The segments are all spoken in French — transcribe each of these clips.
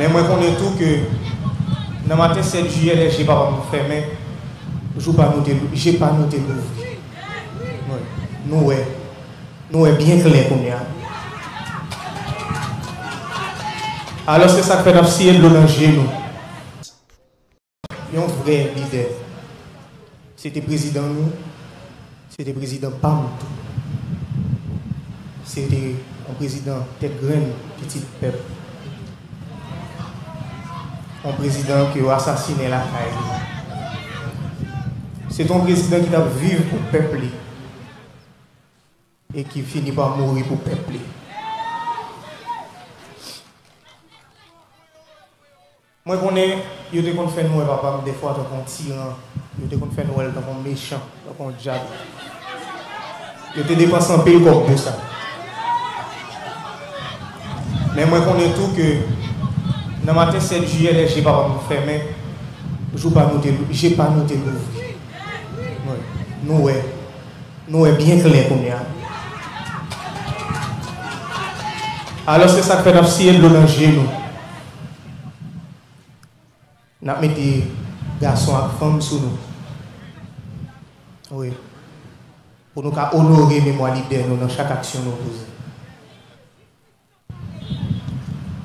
Mais moi, je connais tout que dans le matin 7 juillet, les j'ai pas fermé. Je n'ai pas noté l'ouvrir. Nous est bien clair qu'on y a. Alors c'est ça que fait d'abscier de l'onanger nous. Un vrai leader. C'était président nous. C'était président PAM. C'était un président tête graine, petit peuple. Un président qui a assassiné la caille. C'est un président qui a vécu pour le peuple et qui finit par mourir pour le peuple. Moi, je connais, je te compte faire nous, papa, des fois, dans un tyran, je te compte faire nous, dans un méchant, dans un diable. Je te dépense un peu comme pour ça. Mais moi, je connais tout que dans le matin 7 juillet, les j'ai pas fermé. Je n'ai pas noté l'ouvrir. Nous est bien clair qu'on y a. Alors c'est ça que fait d'abscier de l'onanger nous. Nous mettons des garçons et femmes sous nous. Oui. Pour nous honorer la mémoire leader nous dans chaque action nous posons.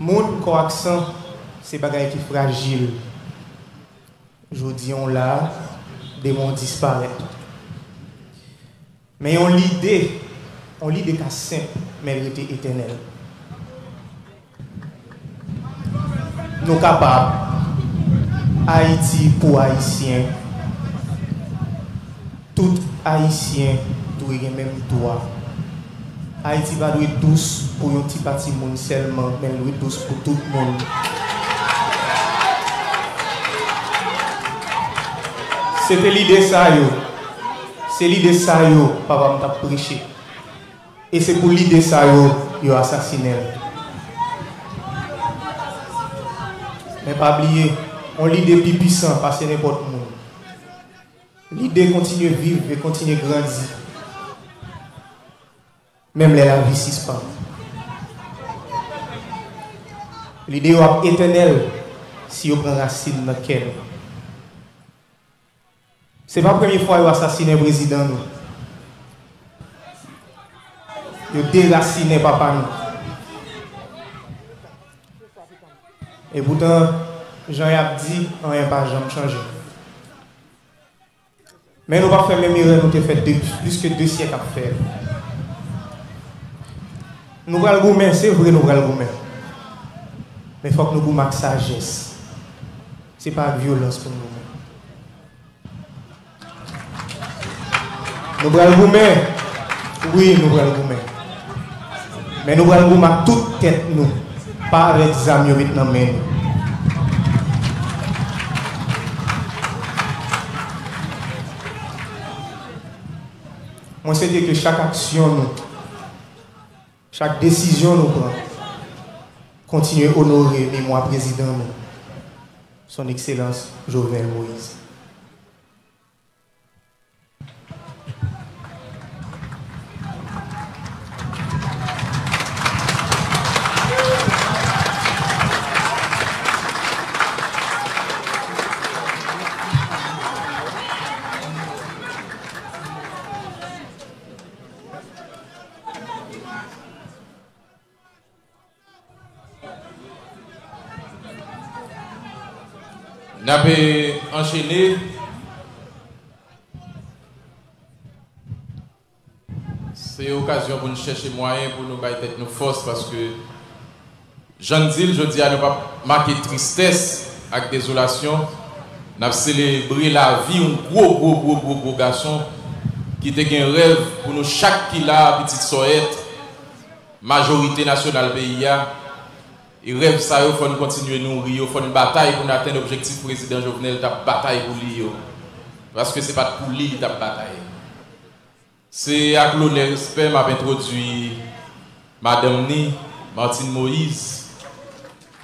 Mon corps accent, c'est des choses qui sont fragiles. Je dis on là, des mondes disparaissent. Mais on l'idée qu'à simple, mais elle était éternelle. Nous sommes capables, Haïti pour Haïtiens, tout Haïtien doit avoir le même droit. Haïti va être douce pour un petit parti monde seulement, mais elle doit être douce pour tout le monde. C'était l'idée ça, yo. C'est l'idée ça, yo, papa m'a prêché. Et c'est pour l'idée ça, yo assassiné. Mais pas oublier, on l'idée plus puissant, parce que n'importe où. L'idée continue à vivre et continue à grandir. Même les la vie suspend. L'idée est éternelle si on prend racine dans laquelle. Ce n'est pas la première fois qu'ils ont assassiné le président. Ils ont déraciné papa. Et pourtant, Jean-Yves dit, on n'a pas jamais changé. Mais nous ne pouvons pas faire même erreur, nous avons fait plus que 2 siècles à faire. Nous allons le goumer, c'est vrai, nous allons le goumer. Mais il faut que nous goumions avec sagesse. Ce n'est pas avec violence pour nous. Nous allons le goumer. Oui, nous allons le goumer. Mais nous allons le goumer avec toute tête, nous. Pas avec des amis maintenant, mais nous. Moi, c'est dire que chaque action, chaque décision nous prend, continue à honorer le mémoire président, son Excellence Jovenel Moïse. Nous avons enchaîné. C'est l'occasion pour nous chercher moyens pour nous battre nos forces parce que Jean Dil, je dis à ne pas marquer tristesse avec désolation. Nous avons célébré la vie, un gros garçon qui était un rêve pour nous, chaque qui l'a, petite soette, majorité nationale pays. Et rêve ça, il faut continuer à nourrir, il faut une bataille pour atteindre l'objectif président Jovenel, la bataille pour lui. Parce que ce n'est pas pour lui la bataille. C'est avec l'honneur et respect m'a introduit Madame Ni, Martine Moïse,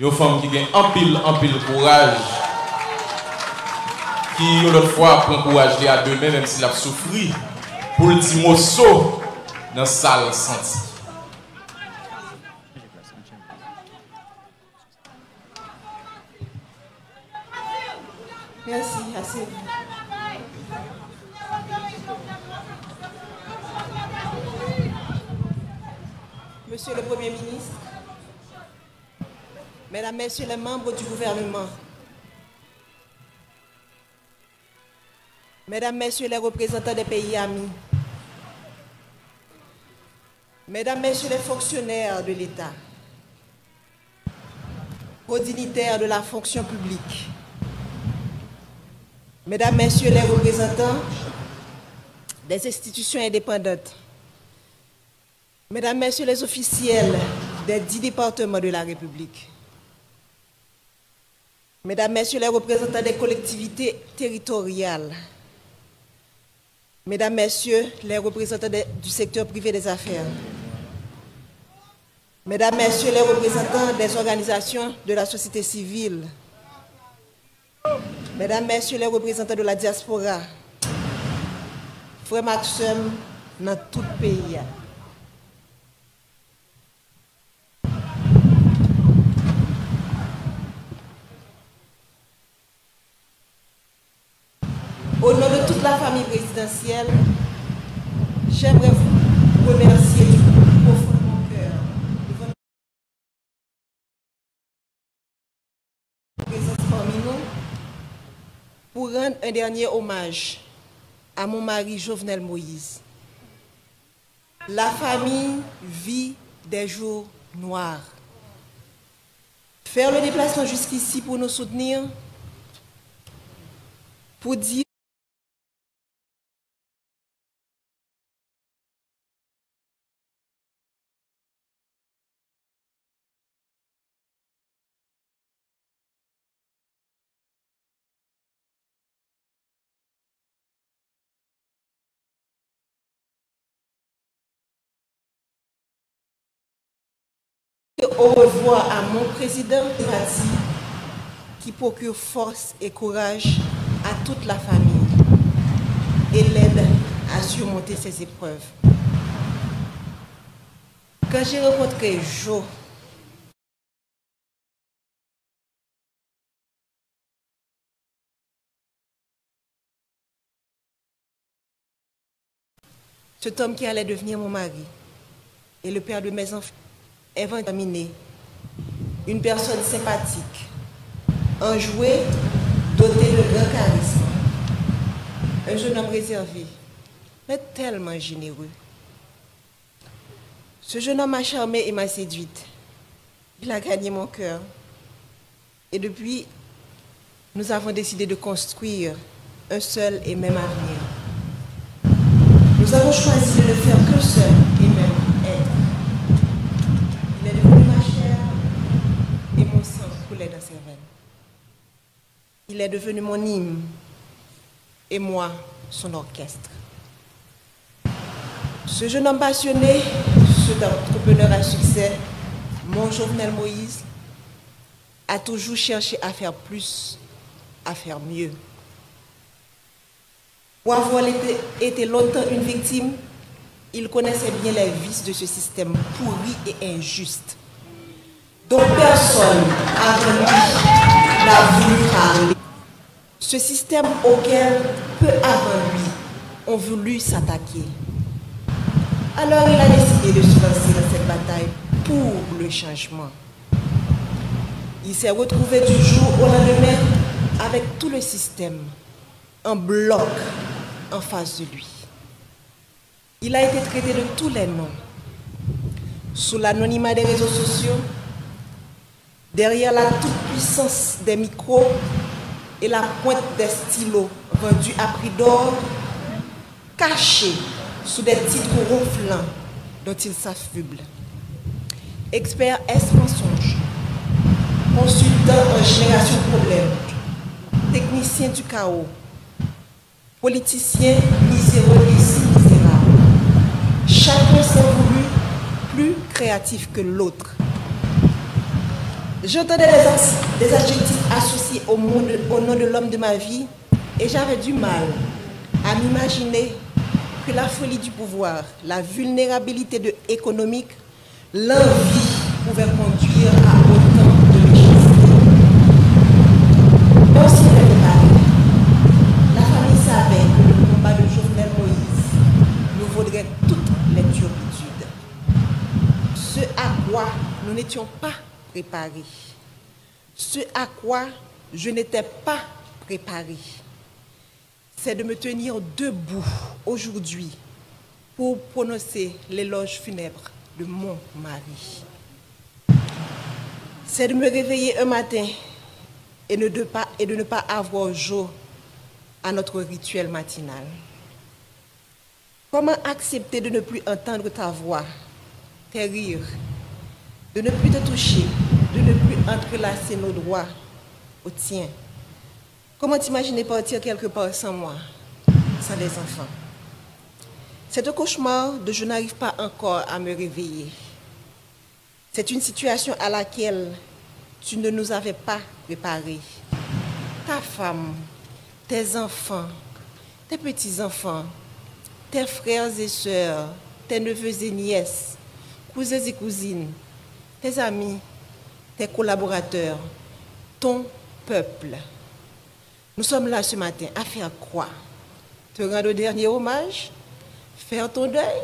une femme qui a un pile courage, qui l'autre fois prend courage à demain, même s'il a souffert, pour le petit morceau dans la salle senti. Merci, assez. Monsieur le Premier ministre, Mesdames, Messieurs les membres du gouvernement, Mesdames, Messieurs les représentants des pays amis, Mesdames, Messieurs les fonctionnaires de l'État, aux dignitaires de la fonction publique, Mesdames, Messieurs les représentants des institutions indépendantes, Mesdames, Messieurs les officiels des 10 départements de la République, Mesdames, Messieurs les représentants des collectivités territoriales, Mesdames, Messieurs les représentants du secteur privé des affaires, Mesdames, Messieurs les représentants des organisations de la société civile, Mesdames, Messieurs les représentants de la diaspora, frères Maxime dans tout le pays. Au nom de toute la famille présidentielle, j'aimerais vous remercier du profond de mon cœur de votre présence parmi nous pour rendre un dernier hommage à mon mari Jovenel Moïse. La famille vit des jours noirs. Faire le déplacement jusqu'ici pour nous soutenir, pour dire au revoir à mon président Mati qui procure force et courage à toute la famille et l'aide à surmonter ces épreuves. Quand j'ai rencontré Jo, cet homme qui allait devenir mon mari et le père de mes enfants, terminé, une personne sympathique, enjoué, doté de grand charisme, un jeune homme réservé, mais tellement généreux. Ce jeune homme m'a charmé et m'a séduite. Il a gagné mon cœur. Et depuis, nous avons décidé de construire un seul et même avenir. Nous avons choisi de ne faire qu'un seul et même être. Il est devenu ma chair et mon sang coulait dans ses veines. Il est devenu mon hymne et moi, son orchestre. Ce jeune homme passionné, cet entrepreneur à succès, mon Jovenel Moïse, a toujours cherché à faire plus, à faire mieux. Pour avoir été longtemps une victime, il connaissait bien les vices de ce système pourri et injuste, dont personne avant lui n'a voulu parler. Ce système auquel peu avant lui ont voulu s'attaquer. Alors il a décidé de se lancer dans cette bataille pour le changement. Il s'est retrouvé du jour au lendemain avec tout le système en bloc en face de lui. Il a été traité de tous les noms, sous l'anonymat des réseaux sociaux, derrière la toute-puissance des micros et la pointe des stylos vendus à prix d'or, caché sous des titres ronflants dont il s'affuble. Expert S-mensonge, consultant en génération de problèmes, technicien du chaos, politicien miséreux et si misérable. Chacun s'est voulu plus créatif que l'autre. J'entendais des adjectifs associés au nom de l'homme de ma vie et j'avais du mal à m'imaginer que la folie du pouvoir, la vulnérabilité économique, l'envie pouvaient conduire à autant de méchanceté. Mon ciel est Paris, n'étions pas préparés, ce à quoi je n'étais pas préparée, c'est de me tenir debout aujourd'hui pour prononcer l'éloge funèbre de mon mari. C'est de me réveiller un matin et de ne pas avoir jour à notre rituel matinal. Comment accepter de ne plus entendre ta voix, tes rires, de ne plus te toucher, de ne plus entrelacer nos doigts au tien? Comment t'imaginer partir quelque part sans moi, sans les enfants? C'est un cauchemar dont je n'arrive pas encore à me réveiller. C'est une situation à laquelle tu ne nous avais pas préparés. Ta femme, tes enfants, tes petits-enfants, tes frères et sœurs, tes neveux et nièces, cousins et cousines, tes amis, tes collaborateurs, ton peuple. Nous sommes là ce matin à faire quoi? Te rendre le dernier hommage? Faire ton deuil?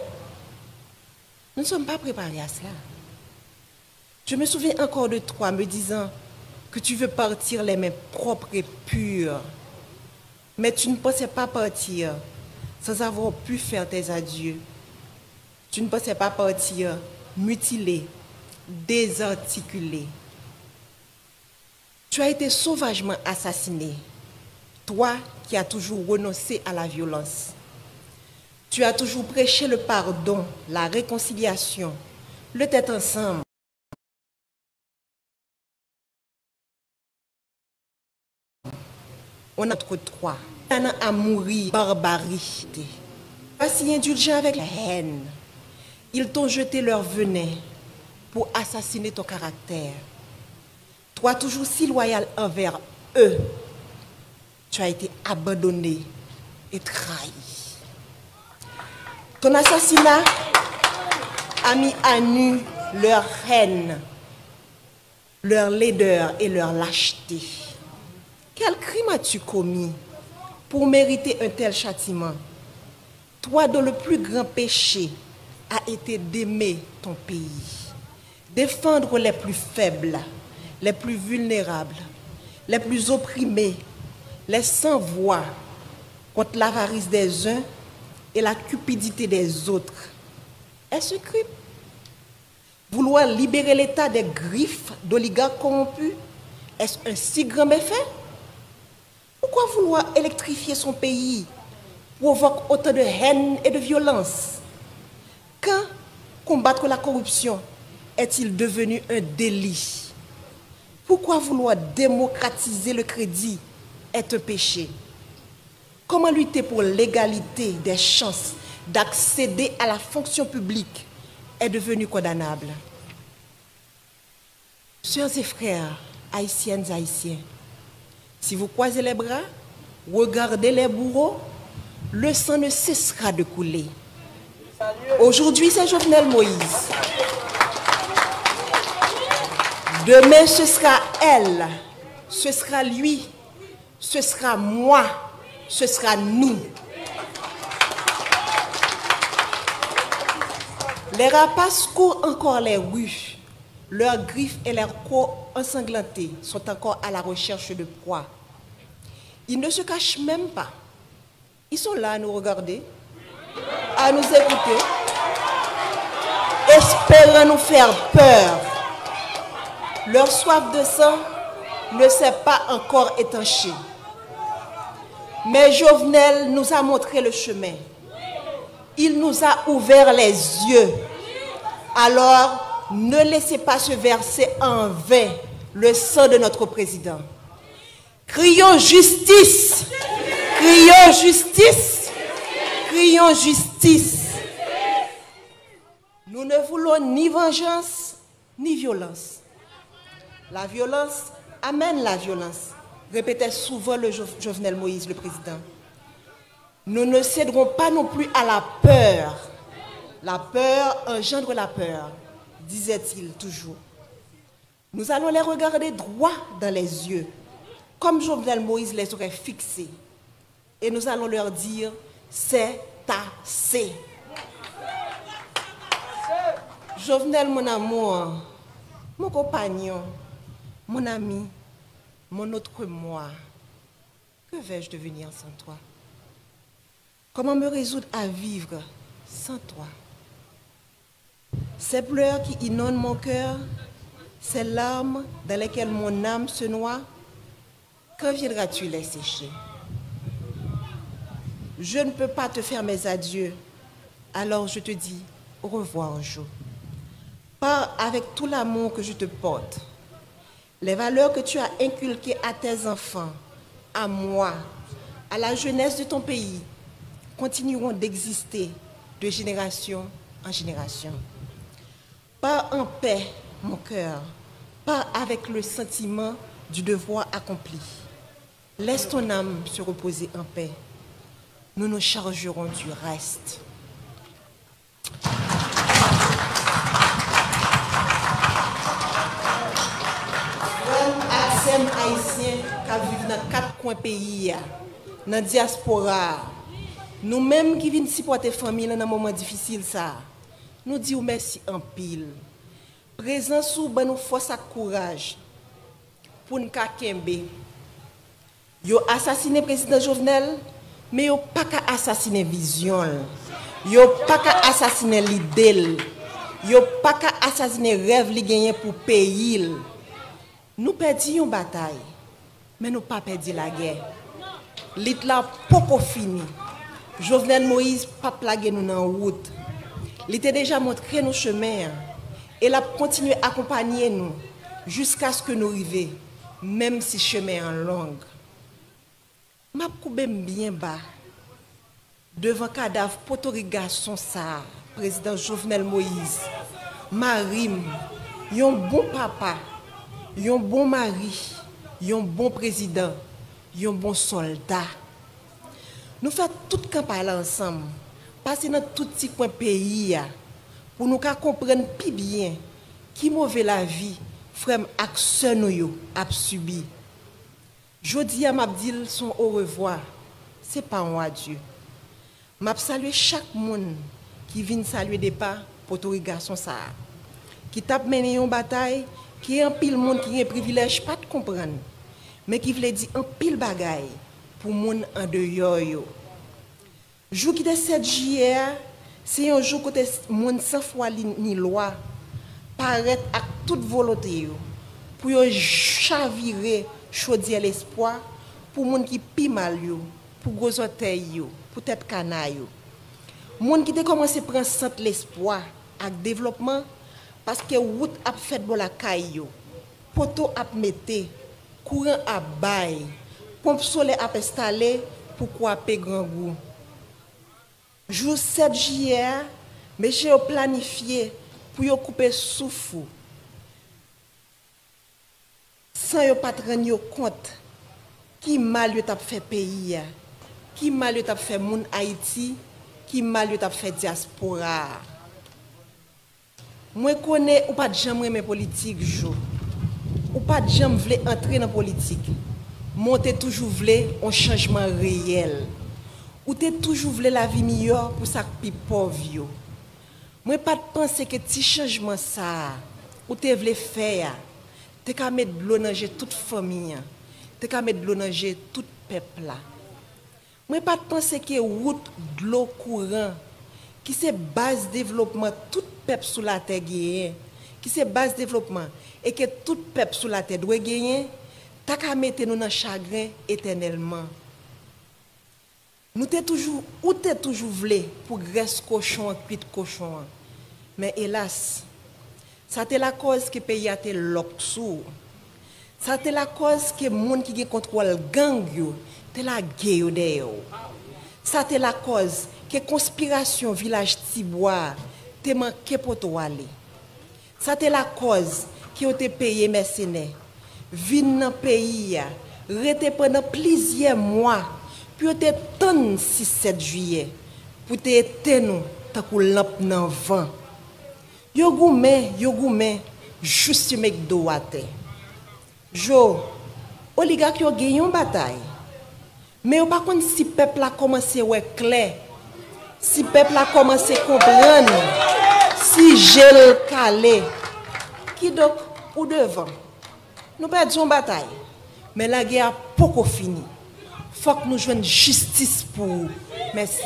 Nous ne sommes pas préparés à cela. Je me souviens encore de toi me disant que tu veux partir les mains propres et pures. Mais tu ne pensais pas partir sans avoir pu faire tes adieux. Tu ne pensais pas partir mutilé, désarticulé. Tu as été sauvagement assassiné, toi qui as toujours renoncé à la violence. Tu as toujours prêché le pardon, la réconciliation, le tête ensemble. On a entre trois. On a à mourir, barbarie. Pas si indulgent avec la haine. Ils t'ont jeté leur venin pour assassiner ton caractère. Toi, toujours si loyal envers eux, tu as été abandonné et trahi. Ton assassinat a mis à nu leur haine, leur laideur et leur lâcheté. Quel crime as-tu commis pour mériter un tel châtiment? Toi dont le plus grand péché a été d'aimer ton pays, défendre les plus faibles, les plus vulnérables, les plus opprimés, les sans-voix contre l'avarice des uns et la cupidité des autres. Est-ce un crime? Vouloir libérer l'État des griffes d'oligarques corrompus, est-ce un si grand méfait? Pourquoi vouloir électrifier son pays provoque autant de haine et de violence? Quand combattre la corruption est-il devenu un délit? Pourquoi vouloir démocratiser le crédit est un péché? Comment lutter pour l'égalité des chances d'accéder à la fonction publique est devenu condamnable? Sœurs et frères, haïtiennes et haïtiens, si vous croisez les bras, regardez les bourreaux, le sang ne cessera de couler. Aujourd'hui, c'est Jovenel Moïse. Demain, ce sera elle, ce sera lui, ce sera moi, ce sera nous. Les rapaces courent encore les rues. Leurs griffes et leurs crocs ensanglantés sont encore à la recherche de proie. Ils ne se cachent même pas. Ils sont là à nous regarder, à nous écouter, espérant nous faire peur. Leur soif de sang ne s'est pas encore étanchée. Mais Jovenel nous a montré le chemin. Il nous a ouvert les yeux. Alors, ne laissez pas se verser en vain le sang de notre président. Crions justice! Crions justice! Crions justice! Nous ne voulons ni vengeance, ni violence. La violence amène la violence, répétait souvent le Jovenel Moïse, le président. Nous ne céderons pas non plus à la peur. La peur engendre la peur, disait-il toujours. Nous allons les regarder droit dans les yeux, comme Jovenel Moïse les aurait fixés. Et nous allons leur dire, c'est assez. Jovenel, mon amour, mon compagnon, mon ami, mon autre moi, que vais-je devenir sans toi? Comment me résoudre à vivre sans toi? Ces pleurs qui inondent mon cœur, ces larmes dans lesquelles mon âme se noie, quand viendras-tu les sécher? Je ne peux pas te faire mes adieux, alors je te dis au revoir, Jo. Pars avec tout l'amour que je te porte. Les valeurs que tu as inculquées à tes enfants, à moi, à la jeunesse de ton pays, continueront d'exister de génération en génération. Pars en paix, mon cœur, pars avec le sentiment du devoir accompli. Laisse ton âme se reposer en paix. Nous nous chargerons du reste. Aksem haïtien qui vivent dans 4 coins pays, dans la diaspora, nous-mêmes qui venons supporter la famille dans un moment difficile, nous disons merci en pile. Présent sous nous force et courage pour nous kembe. Yo assassiné le président Jovenel, mais yo pas qu'à assassiner vision. Yo pas qu'à assassiner l'idée. Yo pas qu'à assassiner rêve li gagné pour pays. Nous perdions une bataille, mais nous pas perdu la guerre. L'Itla poko fini. Jovenel Moïse pas plagué nous dans route. Il était déjà montré nos chemins et il a continué à accompagner nous jusqu'à ce que nous arrivions, même si le chemin est long. Je suis bien bas devant le cadavre potorigasson ça, président Jovenel Moïse, Marim, un bon papa, un bon mari, un bon président, un bon soldat. Nous faisons toute campagne ensemble, passer dans tout petit coin pays pour nous comprendre plus bien qui mauvais la vie, frère action nous a subi. Jodi a m'abdil son au revoir, c'est pas un adieu. M'a salué chaque monde qui vient saluer des pas pour tout garçon ça. Qui tape mené une bataille, qui est un pile monde qui a un privilège pas de comprendre, mais qui veut dire un pile bagaille pour monde en dehors yo. Jour qui est 7 juillet, c'est un jour côté monde sans foi ni loi paraître avec toute volonté yo pour yo chavirer chaudier l'espoir pour monde qui pi mal yo, pour gros orteil yo, pour tête canaille yo. Monde qui a commencé prendre centre l'espoir avec développement parce que route a fait bon la caille yo, poteau a metté, courant a bail, pompe solaire a installé pour couper grand goût. Jour 7 juillet, monsieur planifié pour yo couper souffle. Sans yo pas rendre compte qui mal yo t'a fait pays, qui mal yo t'a fait moun Haïti, qui mal yo t'a fait diaspora. Moi connais ou pas jamais aimer politique jo. Ou pas jamais vle entrer dans politique. Monter toujours vle un changement réel. Ou t'es toujours vle la vie meilleure pour ça pi pauvre yo. Moi pas penser que petit changement ça ou t'es vle faire. T'es qu'à mettre de l'eau dans toute famille, t'es qu'à mettre de l'eau dans tout peuple là. Moi pas penser que route de l'eau courant qui c'est base développement tout peuple sous la terre gagne, qui c'est base développement et que tout peuple sous la terre doit gagner, t'as qu'à mettre nous dans chagrin éternellement. Nous t'es toujours ou t'es toujours voulu pour graisse cochon cuite cochon. Mais hélas, ça c'est la cause que le pays a été loxou. Ça c'est la cause que les gens qui contrôlent gang yo, c'est la guerre de. Ça c'est la cause que conspiration village Tibois te manqué pour toi aller. Ça c'est la cause qui ont été payé mercenaires. Vin dans pays rete pendant plusieurs mois puis te ton 6-7 juillet pour te éteindre nous tant que lampe dans vent. Yo goumen juste mek do wate. Jo oligarque yo gagné une bataille. Mais par contre si peuple a commencé ouais clair, si peuple a commencé comprendre, si gel calé, qui donc ou devant. Nous perdons une bataille. Mais la guerre n'a pas fini. Il faut que nous jouions justice pour vous. Merci.